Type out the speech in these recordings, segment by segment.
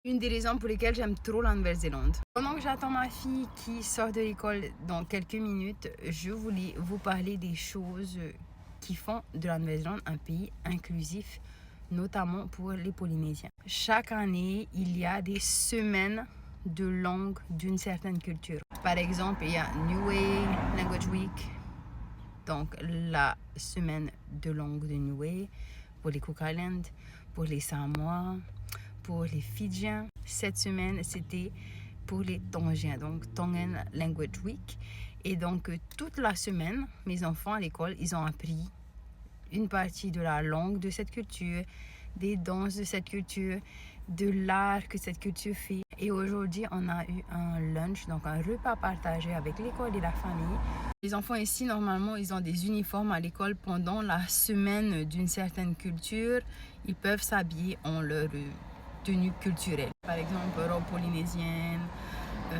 Une des raisons pour lesquelles j'aime trop la Nouvelle-Zélande. Pendant que j'attends ma fille qui sort de l'école dans quelques minutes, je voulais vous parler des choses qui font de la Nouvelle-Zélande un pays inclusif, notamment pour les Polynésiens. Chaque année, il y a des semaines de langue d'une certaine culture. Par exemple, il y a Niue Language Week, donc la semaine de langue de Niue pour les Cook Islands, pour les Samoa, pour les Fidjiens. Cette semaine, c'était pour les Tongiens, donc Tongan Language Week. Et donc, toute la semaine, mes enfants à l'école, ils ont appris une partie de la langue de cette culture, des danses de cette culture, de l'art que cette culture fait. Et aujourd'hui, on a eu un lunch, donc un repas partagé avec l'école et la famille. Les enfants ici, normalement, ils ont des uniformes à l'école pendant la semaine d'une certaine culture. Ils peuvent s'habiller en leur tenue culturelle. Par exemple, robe polynésienne.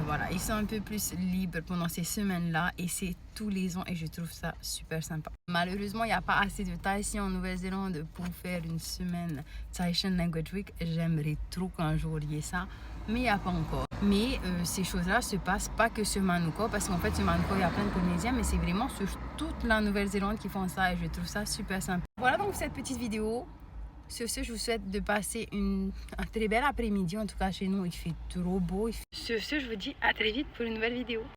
Voilà, ils sont un peu plus libres pendant ces semaines-là et c'est tous les ans et je trouve ça super sympa. Malheureusement, il n'y a pas assez de Thaïs ici en Nouvelle-Zélande pour faire une semaine Tahitian Language Week. J'aimerais trop qu'un jour il y ait ça, mais il n'y a pas encore. Mais ces choses-là se passent pas que sur Manukau, parce qu'en fait sur Manukau il y a plein de Polynésiens, mais c'est vraiment sur toute la Nouvelle-Zélande qui font ça et je trouve ça super sympa. Voilà donc cette petite vidéo. Sur ce, je vous souhaite de passer un très bel après-midi. En tout cas, chez nous, il fait trop beau. Sur ce, je vous dis à très vite pour une nouvelle vidéo.